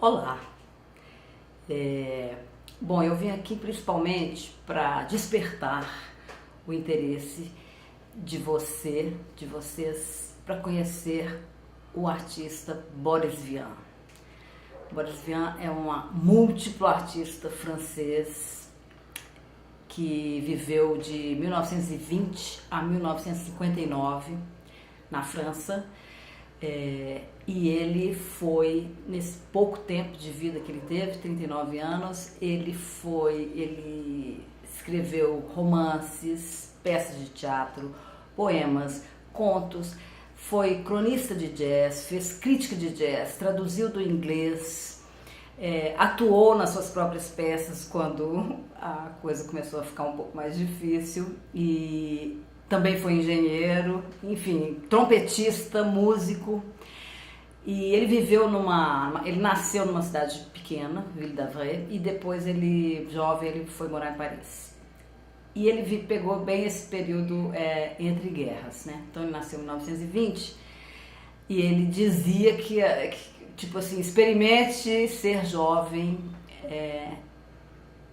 Olá, bom, eu vim aqui principalmente para despertar o interesse de vocês, para conhecer o artista Boris Vian. Boris Vian é um múltiplo artista francês que viveu de 1920 a 1959 na França. E ele foi, nesse pouco tempo de vida que ele teve, 39 anos, ele escreveu romances, peças de teatro, poemas, contos, foi cronista de jazz, fez crítica de jazz, traduziu do inglês, atuou nas suas próprias peças quando a coisa começou a ficar um pouco mais difícil, e também foi engenheiro, enfim, trompetista, músico. E ele ele nasceu numa cidade pequena, Ville d'Avray, e depois jovem, ele foi morar em Paris. E ele pegou bem esse período entre guerras, né? Então ele nasceu em 1920 e ele dizia que tipo assim, experimente ser jovem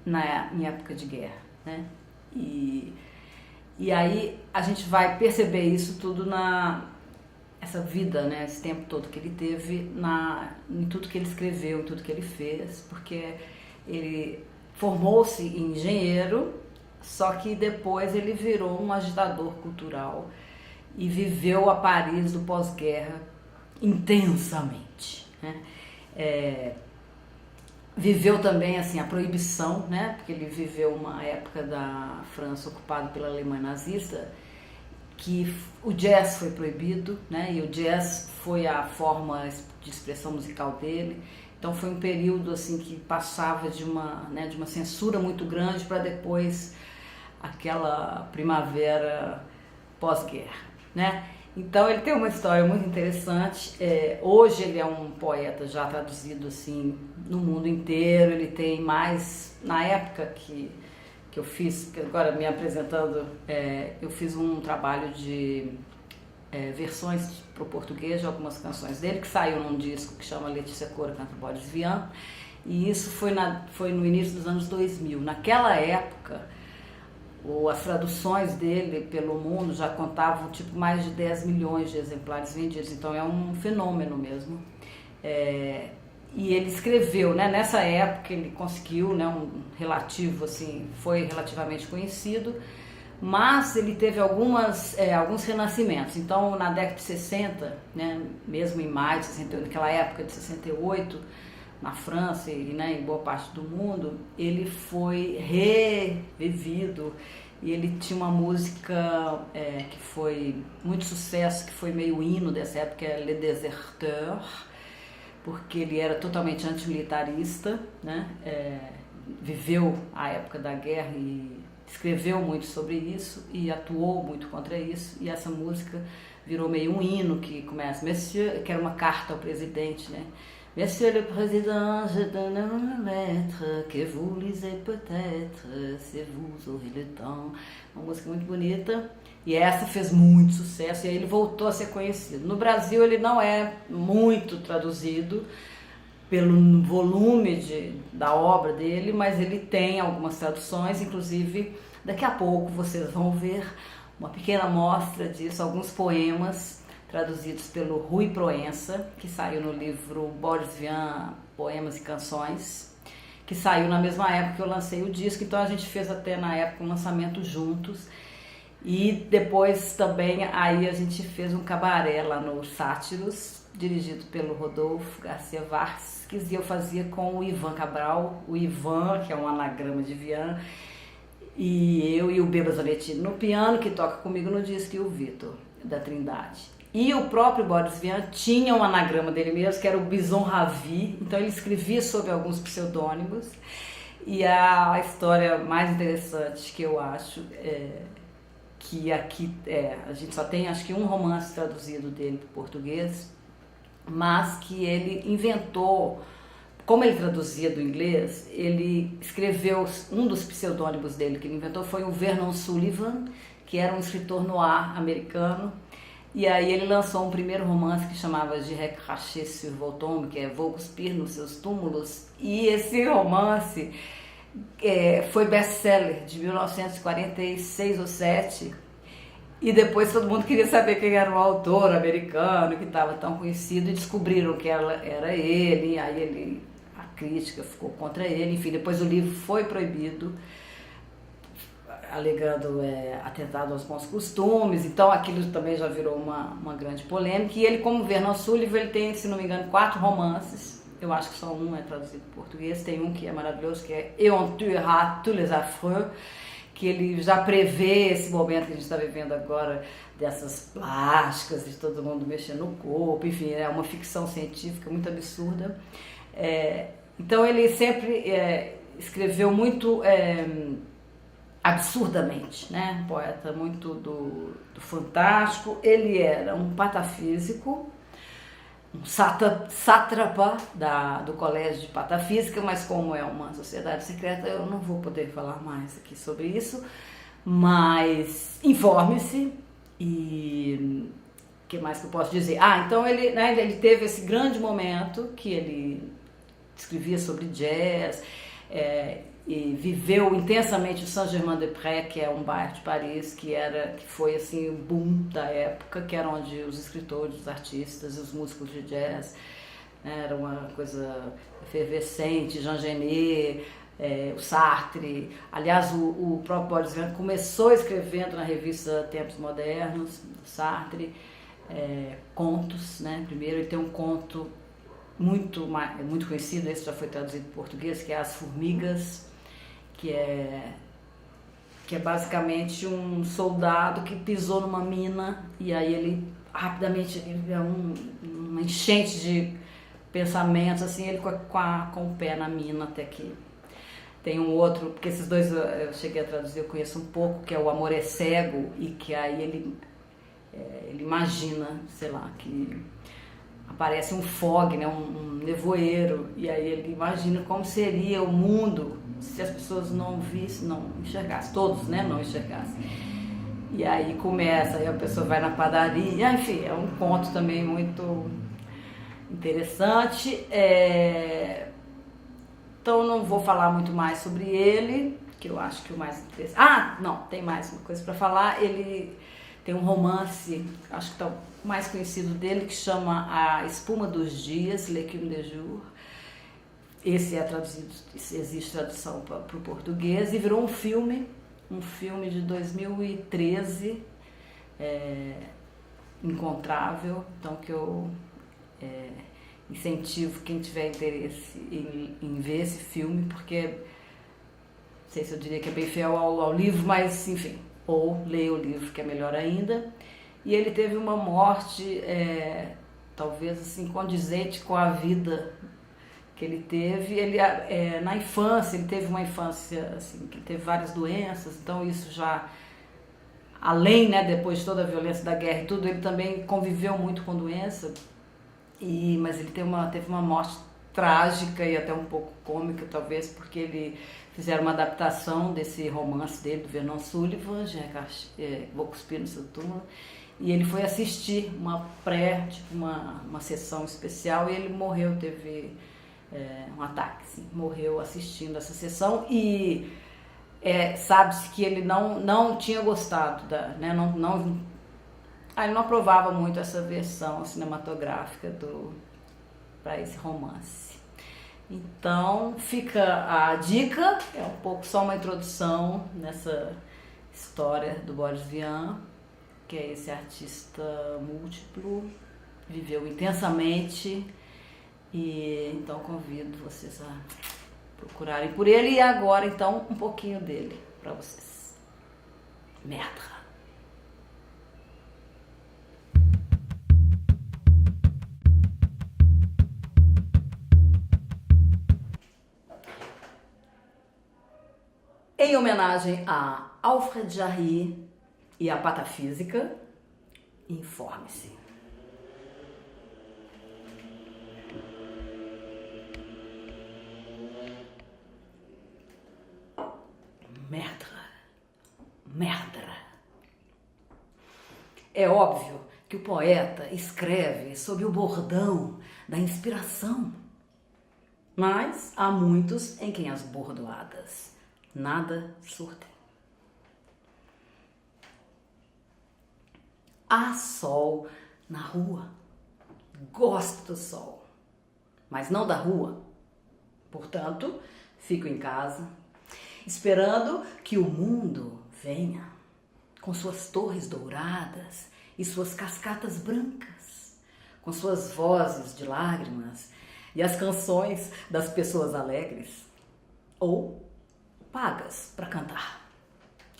em época de guerra, né? E aí a gente vai perceber isso tudo essa vida, né, esse tempo todo que ele teve em tudo que ele escreveu, em tudo que ele fez, porque ele formou-se em engenheiro, só que depois ele virou um agitador cultural e viveu a Paris do pós-guerra intensamente, né? Viveu também assim a proibição, né? Porque ele viveu uma época da França ocupada pela Alemanha nazista, que o jazz foi proibido, né? E o jazz foi a forma de expressão musical dele. Então foi um período assim que passava de uma censura muito grande para depois aquela primavera pós-guerra, né? Então ele tem uma história muito interessante. Hoje ele é um poeta já traduzido assim no mundo inteiro. Ele tem mais, na época que eu fiz, agora me apresentando, eu fiz um trabalho de versões para o português de algumas canções dele, que saiu num disco que chama Letícia Cora canta Boris Vian, e isso foi no início dos anos 2000. Naquela época, as traduções dele pelo mundo já contavam tipo mais de 10 milhões de exemplares vendidos, então é um fenômeno mesmo. E ele escreveu, né, nessa época ele conseguiu, né, foi relativamente conhecido, mas ele teve alguns renascimentos. Então na década de 60, né, mesmo em maio de 68, naquela época de 68, na França e, né, em boa parte do mundo, ele foi revivido. E ele tinha uma música que foi muito sucesso, que foi meio hino dessa época, que é Le Déserteur, porque ele era totalmente antimilitarista, né? Viveu a época da guerra e escreveu muito sobre isso e atuou muito contra isso, e essa música virou meio um hino que começa, Monsieur, que era uma carta ao presidente, né? Monsieur le Président, je donne une lettre que vous lisez peut-être, si vous aurez le temps. Uma música muito bonita, e essa fez muito sucesso, e aí ele voltou a ser conhecido. No Brasil ele não é muito traduzido pelo volume da obra dele, mas ele tem algumas traduções, inclusive daqui a pouco vocês vão ver uma pequena amostra disso, alguns poemas traduzidos pelo Rui Proença, que saiu no livro Boris Vian, Poemas e Canções, que saiu na mesma época que eu lancei o disco, então a gente fez até na época um lançamento juntos. E depois também aí a gente fez um cabaré lá no Sátiros, dirigido pelo Rodolfo Garcia Vasques, e eu fazia com o Ivan Cabral, o Ivan, que é um anagrama de Vian, e eu e o Beba Zanetti no piano, que toca comigo no disco, e o Vitor, da Trindade. E o próprio Boris Vian tinha um anagrama dele mesmo, que era o Bison Ravi, então ele escrevia sob alguns pseudônimos. E a história mais interessante que eu acho que aqui a gente só tem acho que um romance traduzido dele para o português, mas que ele inventou, como ele traduzia do inglês, ele escreveu, um dos pseudônimos dele que ele inventou foi o Vernon Sullivan, que era um escritor noir americano, E aí ele lançou um primeiro romance que chamava Je craché sur vos tombes, que é Vou Cuspir nos Seus Túmulos. E esse romance foi best-seller de 1946 ou 7. E depois todo mundo queria saber quem era o autor americano, que estava tão conhecido, e descobriram que era ele, e aí a crítica ficou contra ele, enfim, depois o livro foi proibido, alegando atentado aos bons costumes, então aquilo também já virou uma grande polêmica. E ele, como Vernon Sullivan, ele tem, se não me engano, 4 romances, eu acho que só um é traduzido em português, tem um que é maravilhoso, que é Et on tuera tous les affreux, que ele já prevê esse momento que a gente está vivendo agora, dessas plásticas, de todo mundo mexendo no corpo, enfim, é uma ficção científica muito absurda. Então ele sempre escreveu muito absurdamente, né? Um poeta muito do fantástico. Ele era um patafísico, um sátrapa do Colégio de Patafísica, mas como é uma sociedade secreta, eu não vou poder falar mais aqui sobre isso, mas informe-se. E o que mais que eu posso dizer? Então ele teve esse grande momento que ele escrevia sobre jazz, e viveu intensamente o Saint-Germain-des-Prés, que é um bairro de Paris que foi assim o boom da época, que era onde os escritores, os artistas, os músicos de jazz, era uma coisa efervescente. Jean Genet, o Sartre, aliás o próprio Boris Vian começou escrevendo na revista Tempos Modernos, Sartre, contos, né? Primeiro ele tem um conto muito conhecido, esse já foi traduzido em português, que é As Formigas, que é basicamente um soldado que pisou numa mina e aí ele rapidamente uma enchente de pensamentos, assim, ele com o pé na mina, até que tem um outro, porque esses dois eu cheguei a traduzir, eu conheço um pouco, que é O Amor é Cego, e que aí ele imagina, sei lá, que aparece um fog, né, um nevoeiro, e aí ele imagina como seria o mundo se as pessoas não enxergassem, todos, né, não enxergassem. E aí aí a pessoa vai na padaria, enfim, é um conto também muito interessante. Então não vou falar muito mais sobre ele, que eu acho que o mais interessante... não, tem mais uma coisa para falar. Ele tem um romance, acho que tá o mais conhecido dele, que chama A Espuma dos Dias, L'Écume des Jours. Esse é traduzido, existe tradução para o português, e virou um filme de 2013, Encontrável, então que eu incentivo quem tiver interesse em ver esse filme, porque não sei se eu diria que é bem fiel ao livro, mas enfim, ou leia o livro, que é melhor ainda. E ele teve uma morte talvez assim condizente com a vida que ele teve. Ele na infância, ele teve uma infância assim, que teve várias doenças, então isso já, além, né, depois de toda a violência da guerra e tudo, ele também conviveu muito com doença, mas ele teve uma morte trágica e até um pouco cômica, talvez, porque ele fizeram uma adaptação desse romance dele, do Vernon Sullivan, Vou Cuspir no Seu Túmulo, e ele foi assistir uma sessão especial, e ele morreu, teve um ataque, assim, morreu assistindo essa sessão. E sabe-se que ele não tinha gostado né, ele não aprovava muito essa versão cinematográfica para esse romance. Então fica a dica, é um pouco só uma introdução nessa história do Boris Vian, que é esse artista múltiplo, viveu intensamente, e então convido vocês a procurarem por ele. E agora então um pouquinho dele para vocês. Merda. Em homenagem a Alfred Jarry e a patafísica, informe-se. Merda. É óbvio que o poeta escreve sob o bordão da inspiração. Mas há muitos em quem as bordoadas nada surtem. Há sol na rua. Gosto do sol, mas não da rua. Portanto, fico em casa, esperando que o mundo venha com suas torres douradas e suas cascatas brancas, com suas vozes de lágrimas e as canções das pessoas alegres ou pagas para cantar.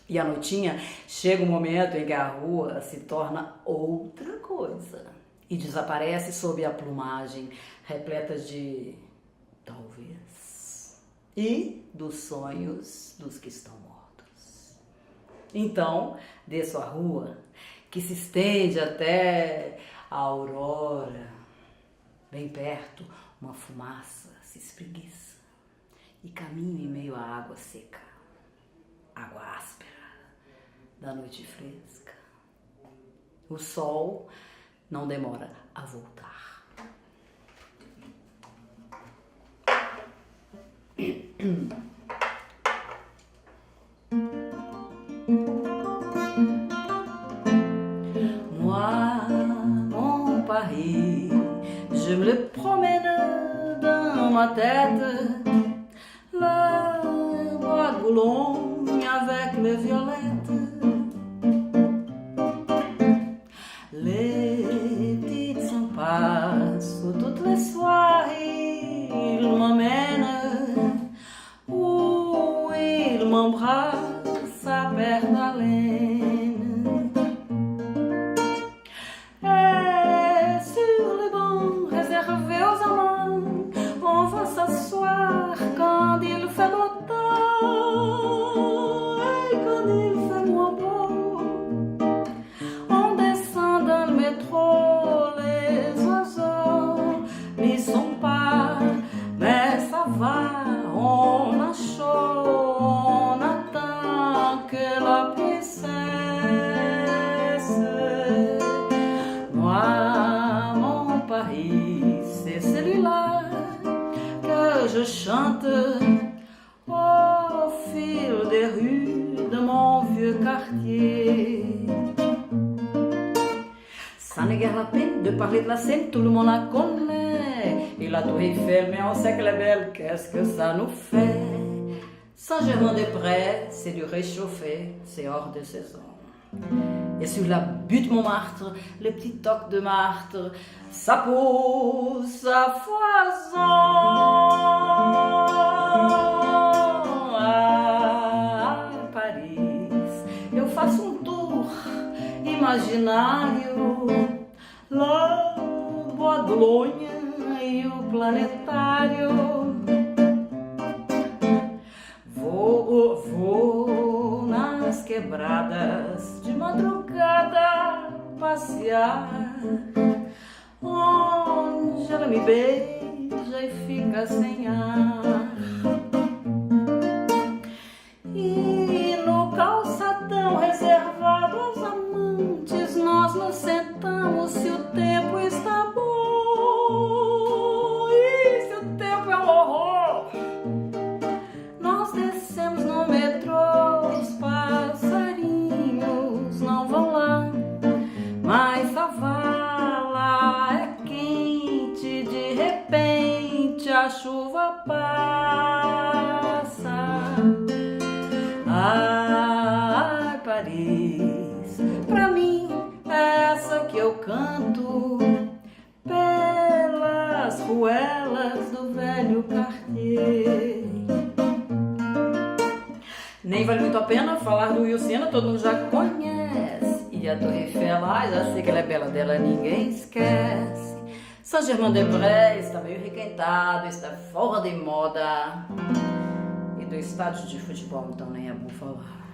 E à noitinha chega um momento em que a rua se torna outra coisa e desaparece sob a plumagem repleta de talvez e dos sonhos dos que estão mortos. Então, desço a rua que se estende até a aurora. Bem perto, uma fumaça se espreguiça e caminho em meio à água seca, água áspera da noite fresca. O sol não demora a voltar. Moi, mon Paris, je me le promène dans ma tête. Le bois de Boulogne avec les violettes. Les petites s'en passent toutes les soirées. Il m'emmène où il m'embrasse à perte d'haleine. Et sur les bancs réservés aux amants, on va s'asseoir quand il fait beau temps et quand il fait moins beau. On descend dans le métro, les oiseaux n'y sont pas, mais ça va, on a chaud, on attend que la pluie cesse. Moi, mon Paris, c'est celui-là que je chante au fil des rues de mon vieux quartier. Ça n'est guère la peine de parler de la Seine, tout le monde la connaît. Et la tour Eiffel, mais on sait qu'elle est belle, qu'est-ce que ça nous fait? Saint-Germain-des-Prés, c'est du réchauffé, c'est hors de saison. Et sur la butte Montmartre, le petit toc de Martre, ça pousse à foison. À Paris, eu faço tour imaginário, lá Bois de Boulogne e o planetário. Vou nas quebradas de madrugada passear, onde ela me beija e fica sem ar. E no calçadão reservado aos amantes, nós nos sentamos se o tempo está bom. E se o tempo é um horror, nós descemos no metrô, os passarinhos não vão lá, mas a vala é quente, de repente a chuva passa. Ai, Paris, pra mim é essa que eu canto pelas ruelas do velho quartier. Nem vale muito a pena falar do Rio Sena, todo mundo já conhece. E a Torre Eiffel, já sei que ela é bela, dela ninguém esquece. Saint-Germain-des-Prés está meio requentado, está fora de moda. E do estádio de futebol, então nem é bom falar.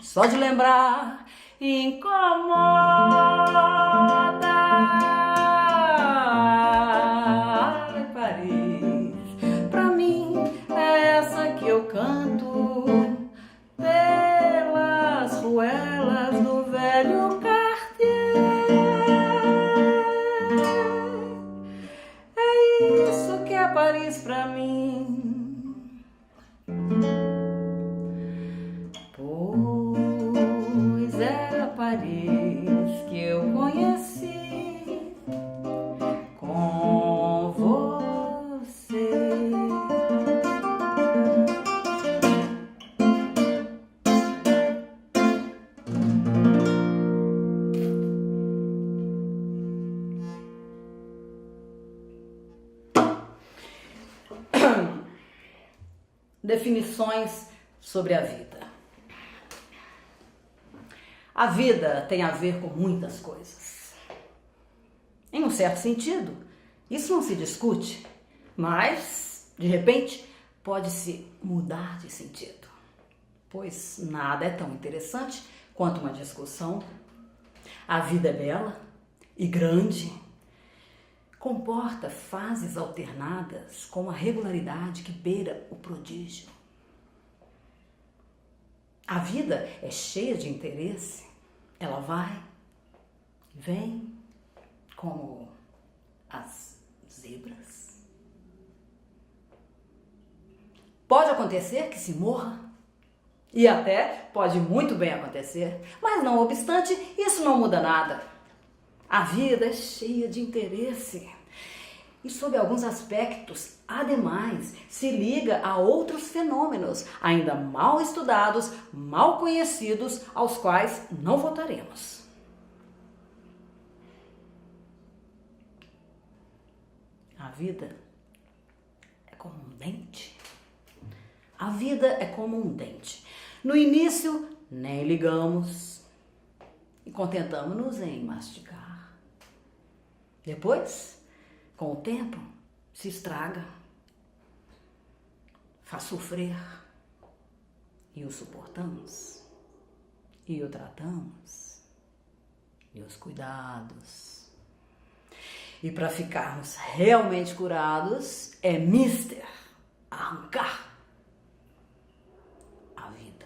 Só de lembrar, incomoda. Ai, Paris, pra mim é essa que eu canto pelas ruelas do velho quartier. Paris pra mim. Pois era Paris que eu conheci com você. Definições sobre a vida. A vida tem a ver com muitas coisas. Em um certo sentido, isso não se discute, mas, de repente, pode-se mudar de sentido, pois nada é tão interessante quanto uma discussão. A vida é bela e grande, comporta fases alternadas com uma regularidade que beira o prodígio. A vida é cheia de interesse, ela vai e vem como as zebras. Pode acontecer que se morra, e até pode muito bem acontecer, mas não obstante, isso não muda nada. A vida é cheia de interesse e, sob alguns aspectos, ademais, se liga a outros fenômenos ainda mal estudados, mal conhecidos, aos quais não voltaremos. A vida é como um dente. A vida é como um dente. No início, nem ligamos e contentamos-nos em mastigar. Depois, com o tempo, se estraga, faz sofrer, e o suportamos, e o tratamos, e os cuidados. E para ficarmos realmente curados, é mister arrancar a vida.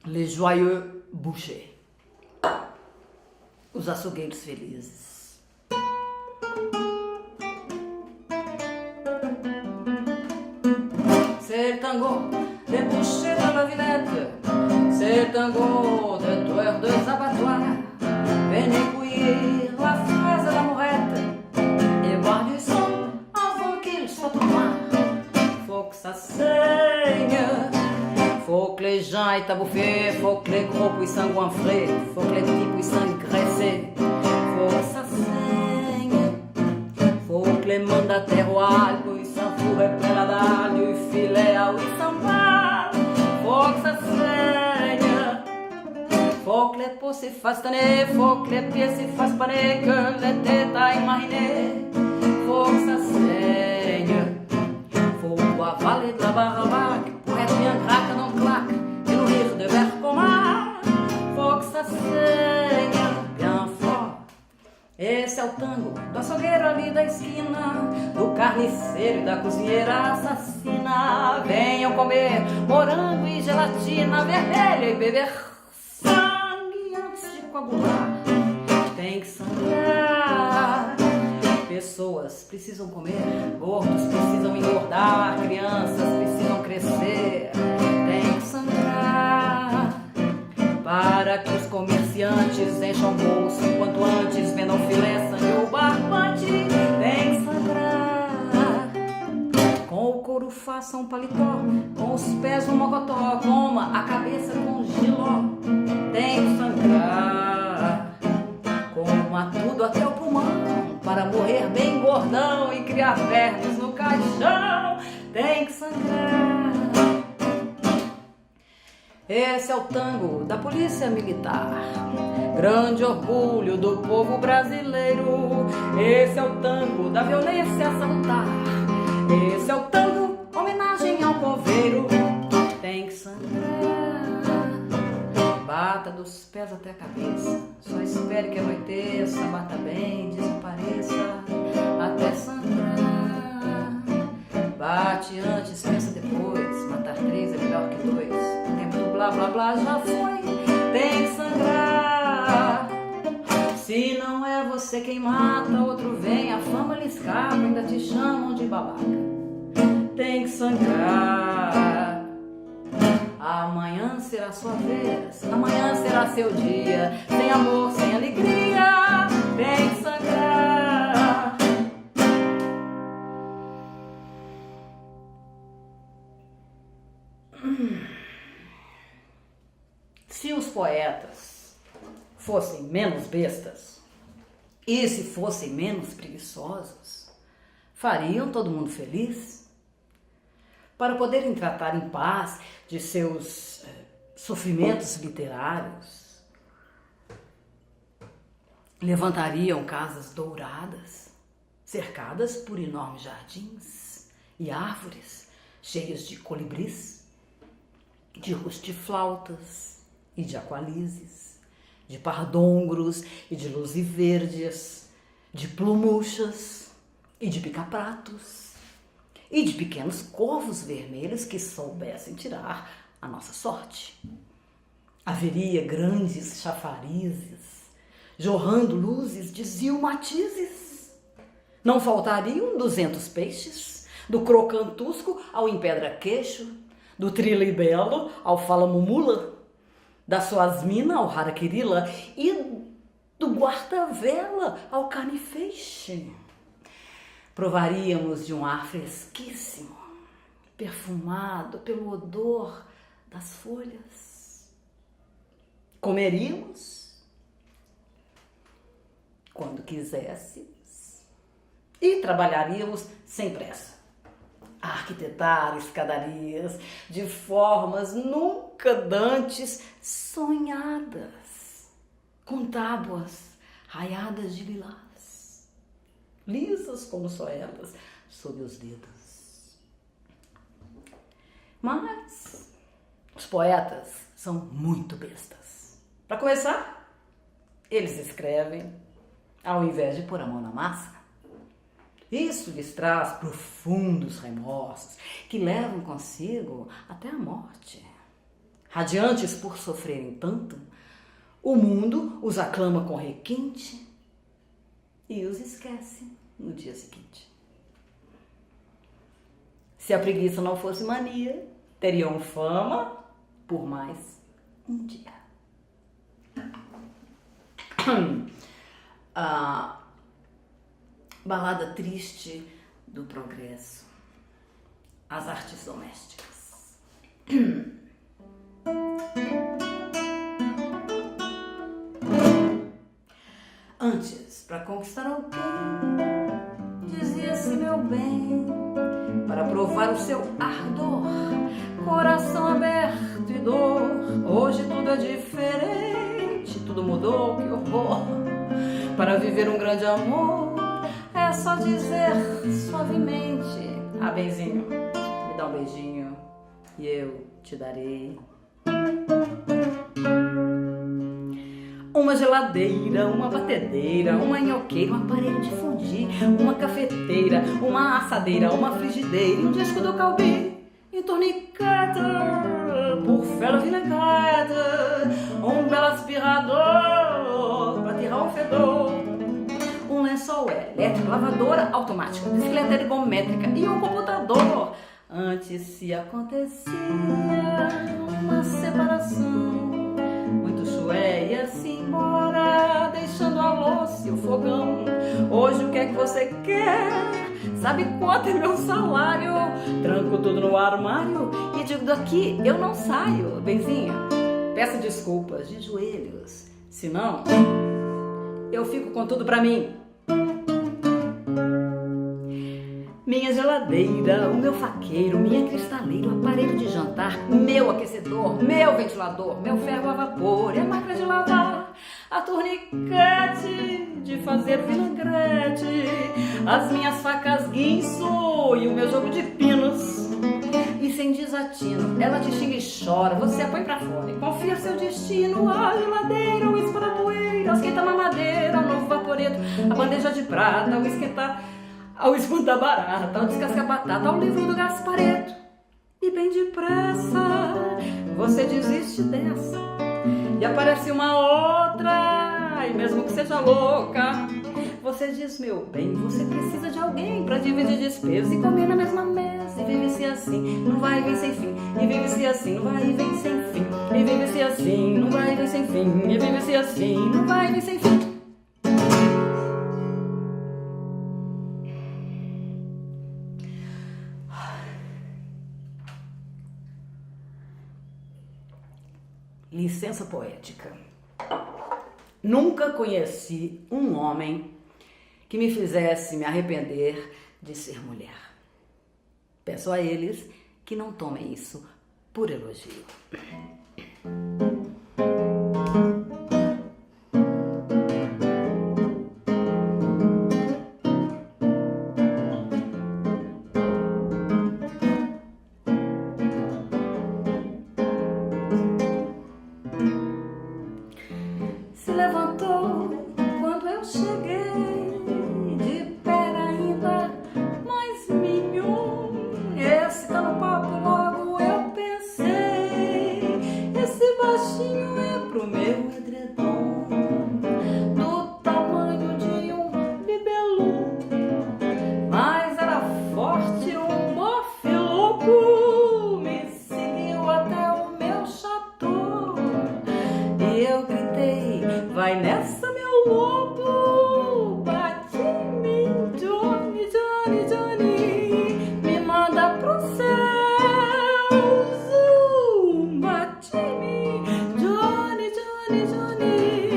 Les joyeux bouchers, os açougueiros felizes. C'est le tango des bouchers de la Villette, c'est le tango des tueurs de abattoirs. Venez cueillir la fraise de la mourette et boire du sang avant qu'il soit tout noir. Faut que ça saigne, faut que les gens aient à bouffer, faut que les gros puissent s'engouffrer, faut que les petits puissent s'engraisser. Faut que ça saigne, faut que les mandataires rois puissent s'enfourrer plein la dalle du filet à 800 balles. Faut que ça saigne, faut que les peaux se fassent tanner, faut que les pieds se fassent paner, que les têtes aillent mariner. Faut que ça saigne, faut avaler de la barabaque pour être bien craque non claque et nourrir de verre commun. Faut que ça saigne bien fort. Esse é o tango do açougueiro ali da esquina, do carniceiro e da cozinheira assassina. Venham comer morango e gelatina vermelha e beber sangue antes de coagular. Tem que sangrar. Pessoas precisam comer, gordos precisam engordar, crianças precisam crescer. Tem que sangrar para que os comerciantes encham o bolso enquanto antes vendam filé, sangue ou barbante. Tem que sangrar. Com o couro faça um paletó, com os pés um mocotó, coma a cabeça com giló. Tem que sangrar. Coma tudo até o pulmão, para morrer bem gordão e criar vermes no caixão. Tem que sangrar. Esse é o tango da polícia militar, grande orgulho do povo brasileiro. Esse é o tango da violência salutar. Esse é o tango, homenagem ao coveiro. Tem que sangrar. Bata dos pés até a cabeça, só espere que anoiteça, bata bem, desapareça, até sangrar. Bate antes, pensa depois, mata blá blá blá já foi, tem que sangrar. Se não é você quem mata, outro vem, a fama lhe escapa, ainda te chamam de babaca. Tem que sangrar. Amanhã será sua vez, amanhã será seu dia, sem amor, sem alegria, tem que sangrar. Se os poetas fossem menos bestas e se fossem menos preguiçosos, fariam todo mundo feliz? Para poderem tratar em paz de seus sofrimentos literários, levantariam casas douradas, cercadas por enormes jardins e árvores cheias de colibris, de rustiflautas e de aqualises, de pardongros e de luziverdes, de plumuchas e de pica-pratos, e de pequenos corvos vermelhos que soubessem tirar a nossa sorte. Haveria grandes chafarizes, jorrando luzes de zilmatizes. Não faltariam 200 peixes, do crocantusco ao empedra-queixo, do trilibelo ao falamumula, da suasmina ao haraquirila e do guarda-vela ao carnifeixe. Provaríamos de um ar fresquíssimo, perfumado pelo odor das folhas. Comeríamos quando quiséssemos e trabalharíamos sem pressa a arquitetar escadarias de formas nunca dantes sonhadas, com tábuas raiadas de lilás, lisas como só elas, sob os dedos. Mas os poetas são muito bestas. Para começar, eles escrevem ao invés de pôr a mão na massa. Isso lhes traz profundos remorsos que levam consigo até a morte. Radiantes por sofrerem tanto, o mundo os aclama com requinte e os esquece no dia seguinte. Se a preguiça não fosse mania, teriam fama por mais um dia. A balada triste do progresso, as artes domésticas. Antes, para conquistar alguém, dizia-se meu bem, para provar o seu ardor, coração aberto e dor. Hoje tudo é diferente, tudo mudou, que horror. Para viver um grande amor, é só dizer suavemente: ah, benzinho, me dá um beijinho e eu te darei uma geladeira, uma batedeira, uma nhoqueira, um aparelho de fundir, uma cafeteira, uma assadeira, uma frigideira, um disco do Calbi, um torniquete, por fela vinagrete, um belo aspirador para tirar o fedor, um lençol elétrico, lavadora automática, bicicleta ergométrica e um computador. Antes se acontecia uma separação, muito chué ia-se embora, deixando a louça e o fogão. Hoje o que é que você quer? Sabe quanto é meu salário? Tranco tudo no armário e digo: daqui eu não saio. Benzinha, peço desculpas de joelhos, senão eu fico com tudo pra mim. Minha geladeira, o meu faqueiro, minha cristaleira, o aparelho de jantar, meu aquecedor, meu ventilador, meu ferro a vapor, a máquina de lavar, a torniquete de fazer vinagrete, as minhas facas guinso e o meu jogo de pinos. E sem desatino, ela te xinga e chora, você a põe pra fora e confia seu destino. A geladeira, o espanta-poeira, o esquenta-mamadeira, o novo vaporeto, a bandeja de prata, o esquentar... ao espantar barata, ao descascar batata, ao livro do Gaspareto. E bem depressa você desiste dessa e aparece uma outra, e mesmo que seja louca, você diz, meu bem, você precisa de alguém pra dividir despesas e comer na mesma mesa, e vive-se assim, não vai e vem sem fim, e vive-se assim, não vai e vem sem fim, e vive-se assim, não vai e vem sem fim, e vive-se assim, não vai e vem sem fim. Licença poética. Nunca conheci um homem que me fizesse me arrepender de ser mulher. Peço a eles que não tomem isso por elogio. Se levantou quando eu cheguei, de pé ainda mais mignon. Esse tá no papo, logo eu pensei, esse baixinho é pro meu edredom, do tamanho de um bibelô, mas era forte, um bofe louco, me seguiu até o meu chateau, e eu gritei, vai nessa, meu lobo, bate em mim, Johnny, Johnny, Johnny, me manda pro céu, bate em mim, Johnny, Johnny, Johnny,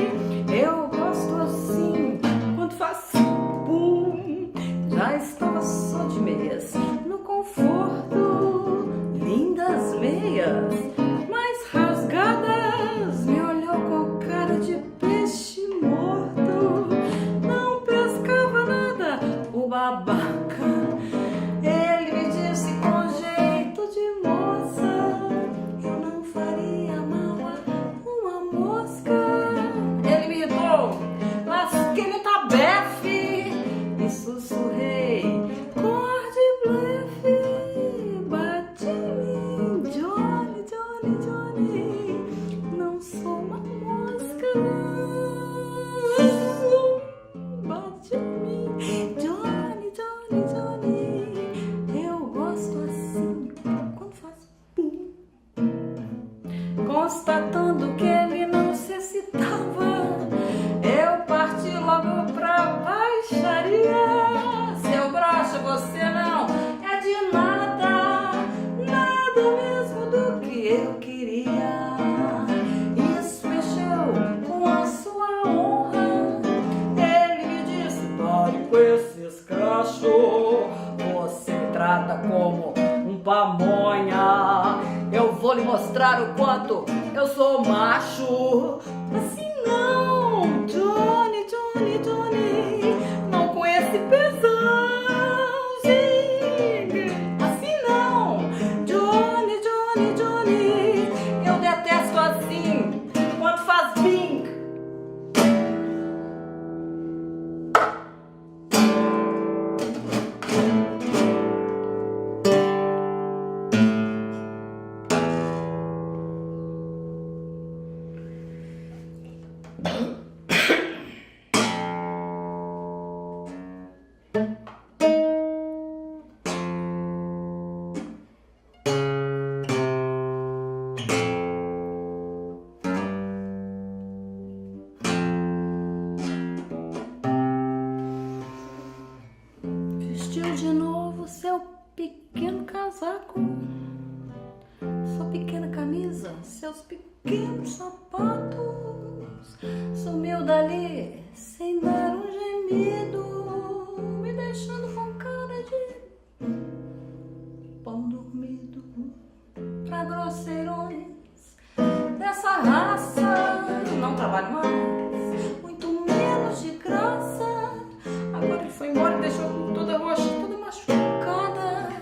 eu gosto assim, quando faz bum, já estava só de meias, no conforto, lindas meias, mas rasgadas, me olhou com cara de peixe morto, não pescava nada, o babaca. Ele me disse com jeito de moça, eu não faria mal a uma mosca. Ele me irritou, lasquei no tabefe e sussurrei, cor de blefe, bate em mim, Johnny, Johnny, Johnny, não sou uma mosca, bate em mim, Johnny, Johnny, Johnny, eu gosto assim, quando faz pum. Constatando que ele não se excitava, eu parti logo pra baixaria, seu broxa, você não é de nada, nada mesmo do que eu queria. Isso mexeu com a sua honra. Ele me disse, pare com esse escracho, você me trata como um pamonha, eu vou lhe mostrar o quanto eu sou macho. Assim não, Johnny, Johnny, Johnny, não com esse pesãozinho. Assim não, Johnny, Johnny, Johnny, eu detesto assim, quando faz bing. Vestiu de novo seu pequeno casaco, sua pequena camisa, seus pequenos sapatos, sumiu dali sem dar um gemido, me deixando com cara de pão dormido. Pra grosseirões dessa raça não trabalho mais, muito menos de graça. Agora ele foi embora e deixou toda roxa, toda machucada.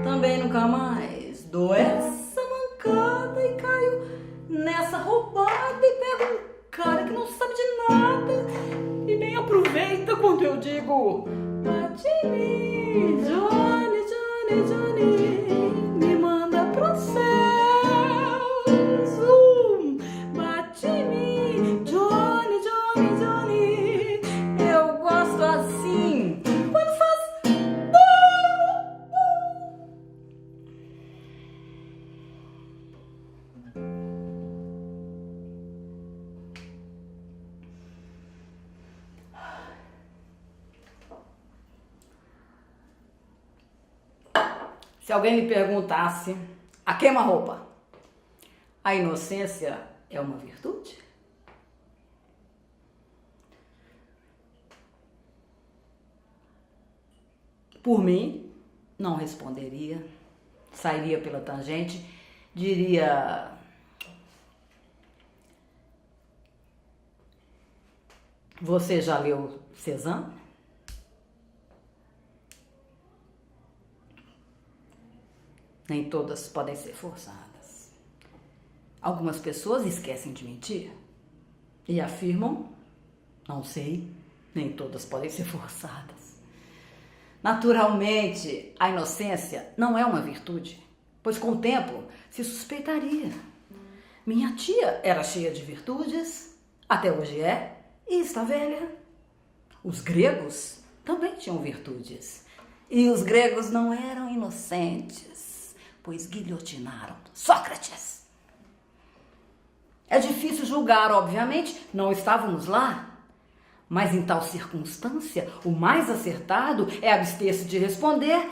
Também nunca mais dou essa mancada e caio nessa roubada e pego um cara que não sabe de nada e nem aproveita quando eu digo, bate em mim, Johnny, Johnny, Johnny, me manda pro Se alguém lhe perguntasse, a queima-roupa, a inocência é uma virtude? Por mim, não responderia, sairia pela tangente, diria: você já leu Cézanne? Nem todas podem ser forçadas. Algumas pessoas esquecem de mentir e afirmam: não sei, nem todas podem ser forçadas. Naturalmente, a inocência não é uma virtude, pois com o tempo se suspeitaria. Minha tia era cheia de virtudes, até hoje é, e está velha. Os gregos também tinham virtudes, e os gregos não eram inocentes, pois guilhotinaram Sócrates. É difícil julgar, obviamente, não estávamos lá. Mas em tal circunstância, o mais acertado é abster-se de responder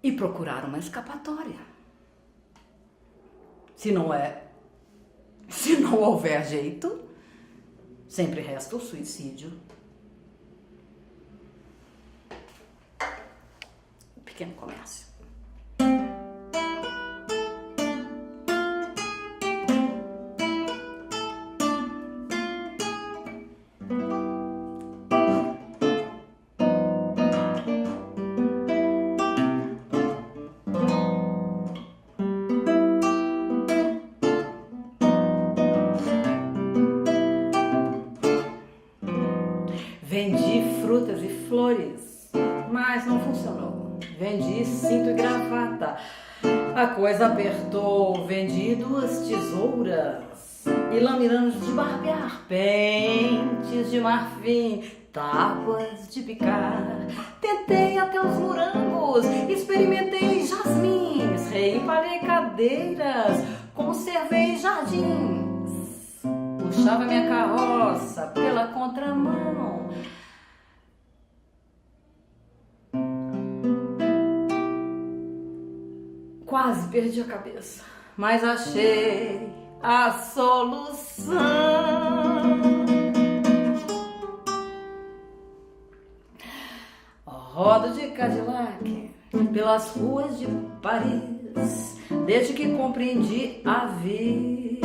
e procurar uma escapatória. Se não houver jeito, sempre resta o suicídio. O pequeno comércio. Vendi frutas e flores, mas não funcionou. Vendi cinto e gravata, a coisa apertou. Vendi 2 tesouras e laminões de barbear, pentes de marfim, tábuas de picar. Tentei até os morangos, experimentei jasmins, reempalhei cadeiras, conservei jardins. Puxava minha carroça pela contramão. Quase perdi a cabeça, mas achei a solução. Rodo de Cadillac pelas ruas de Paris, desde que compreendi a vida.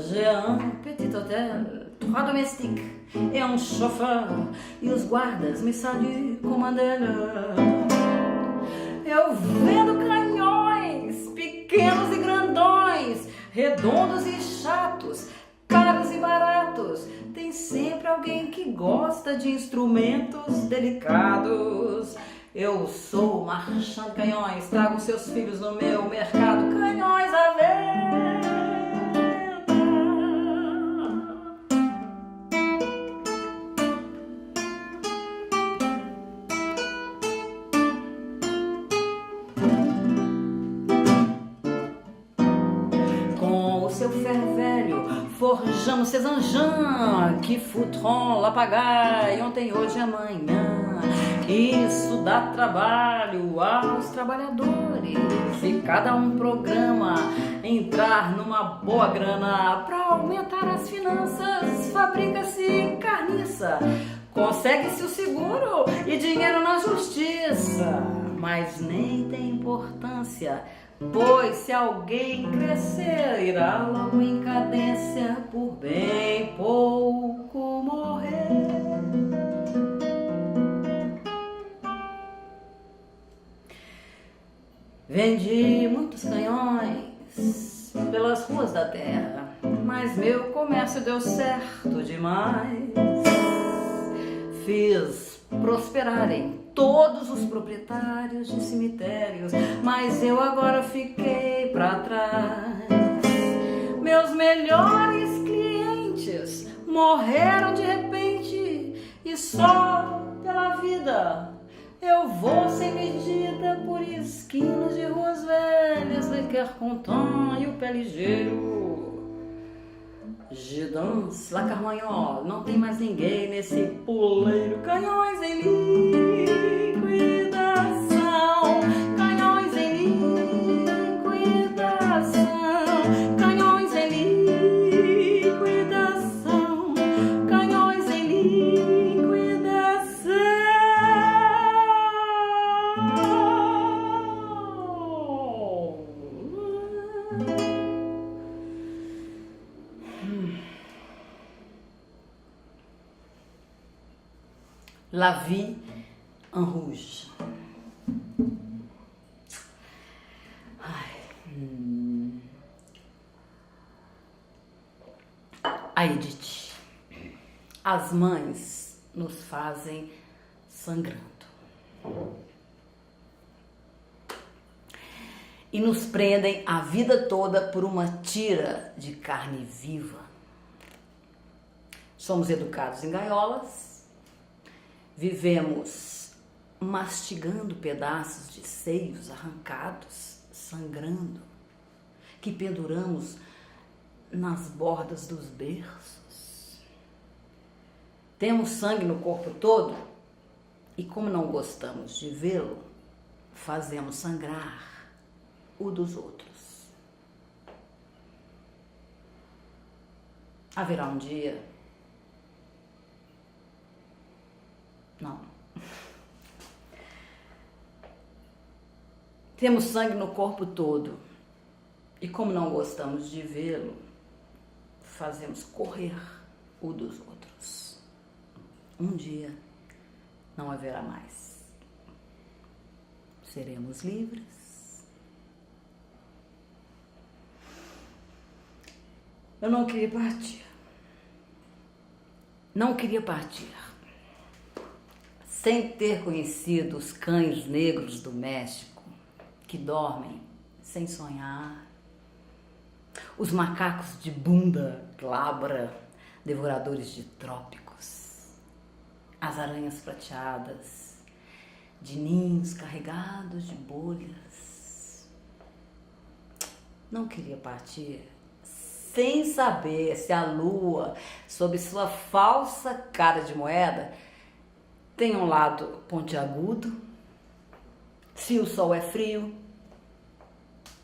J'ai un petit hôtel, 3 domestiques et un chauffeur, e os guardas me saluent como Mandela. Eu vendo canhões, pequenos e grandões, redondos e chatos, caros e baratos. Tem sempre alguém que gosta de instrumentos delicados. Eu sou marchand de canhões, trago seus filhos no meu mercado. Canhões à venda. Seu ferro velho, forjamos Cézanne, que futron, lapagaille, ontem, hoje e amanhã. Isso dá trabalho aos trabalhadores e cada um programa entrar numa boa grana para aumentar as finanças. Fabrica-se carniça, consegue-se o seguro e dinheiro na justiça, mas nem tem importância, pois se alguém crescer, irá logo em cadência, por bem pouco morrer. Vendi muitos canhões pelas ruas da terra, mas meu comércio deu certo demais. Fiz prosperarem todos os proprietários de cemitérios, mas eu agora fiquei para trás. Meus melhores clientes morreram de repente e só pela vida eu vou sem medida por esquinas de ruas velhas, Le Querconton e o pé ligeiro. Je danse la Carmagnole, não tem mais ninguém nesse puleiro. Canhões em liquidação, La Vie en Rouge. A Edith. As mães nos fazem sangrando e nos prendem a vida toda por uma tira de carne viva. Somos educados em gaiolas, vivemos mastigando pedaços de seios arrancados, sangrando, que penduramos nas bordas dos berços. Temos sangue no corpo todo e, como não gostamos de vê-lo, fazemos sangrar o dos outros. Haverá um dia? Não. Temos sangue no corpo todo e, como não gostamos de vê-lo, fazemos correr o dos outros. Um dia não haverá mais. Seremos livres. Eu não queria partir. Não queria partir sem ter conhecido os cães negros do México que dormem sem sonhar, os macacos de bunda glabra, devoradores de trópicos, as aranhas prateadas, de ninhos carregados de bolhas. Não queria partir sem saber se a lua, sob sua falsa cara de moeda, tem um lado pontiagudo, se o sol é frio,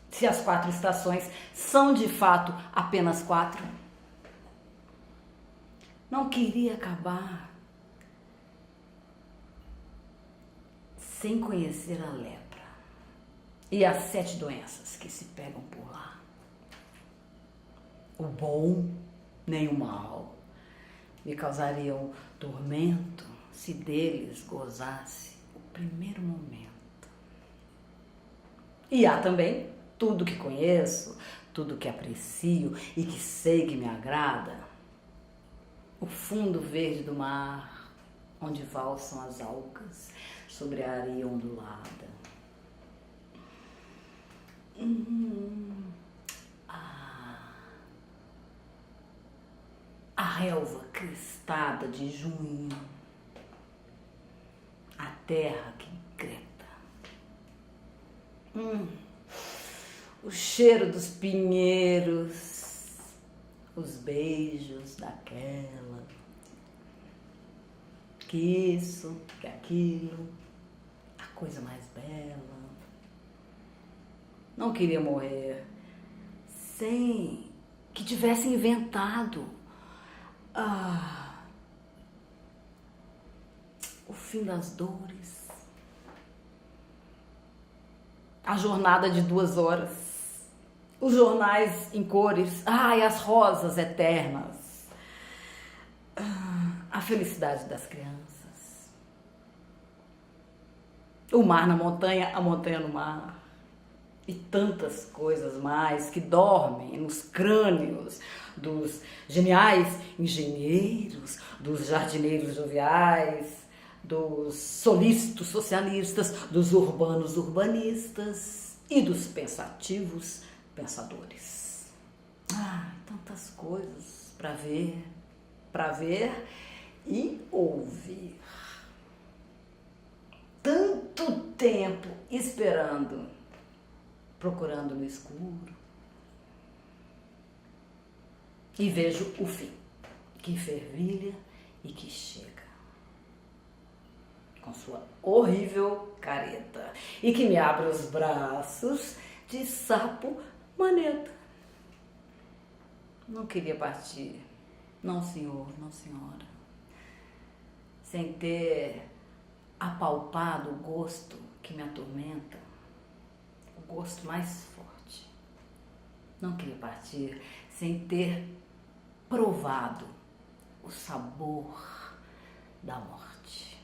se as 4 estações são de fato apenas 4. Não queria acabar sem conhecer a lepra e as 7 doenças que se pegam por lá. O bom nem o mal me causariam tormento se deles gozasse o primeiro momento. E há também tudo que conheço, tudo que aprecio e que sei que me agrada. O fundo verde do mar, onde valsam as algas sobre a areia ondulada. A relva crestada de junho. A terra que greta. O cheiro dos pinheiros, os beijos daquela, que isso, que aquilo, a coisa mais bela. Não queria morrer sem que tivesse inventado o fim das dores. A jornada de 2 horas, os jornais em cores, e as rosas eternas, a felicidade das crianças, o mar na montanha, a montanha no mar, e tantas coisas mais que dormem nos crânios dos geniais engenheiros, dos jardineiros joviais, dos solícitos socialistas, dos urbanos urbanistas e dos pensativos pensadores. Tantas coisas para ver e ouvir. Tanto tempo esperando, procurando no escuro. E vejo o fim, que fervilha e que chega com sua horrível careta e que me abre os braços de sapo maneta. Não queria partir, não senhor, não senhora, sem ter apalpado o gosto que me atormenta, o gosto mais forte. Não queria partir sem ter provado o sabor da morte.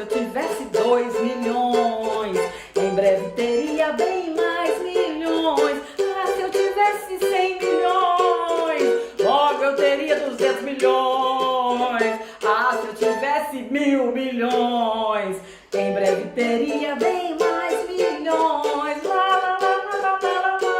eu tivesse 2 milhões, em breve teria bem mais milhões. Ah, se eu tivesse 100 milhões, logo eu teria 200 milhões. Ah, se eu tivesse 1.000 milhões, em breve teria bem mais milhões. Lá, lá, lá, lá, lá, lá, lá, lá,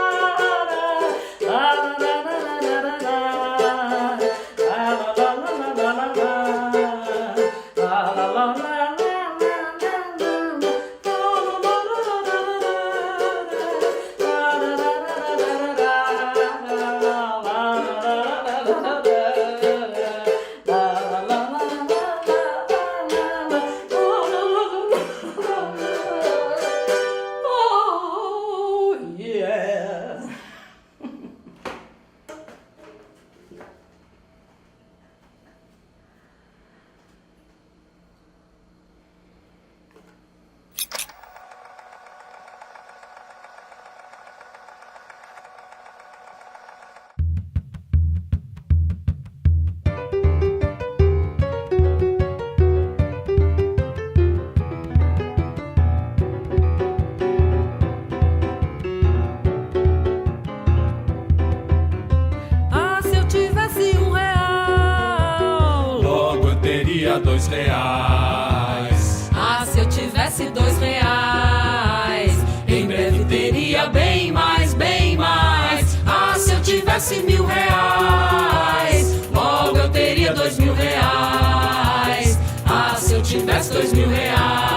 R$2. Ah, se eu tivesse R$2, em breve teria bem mais, bem mais. Ah, se eu tivesse R$1.000, logo eu teria R$2.000. Ah, se eu tivesse R$2.000.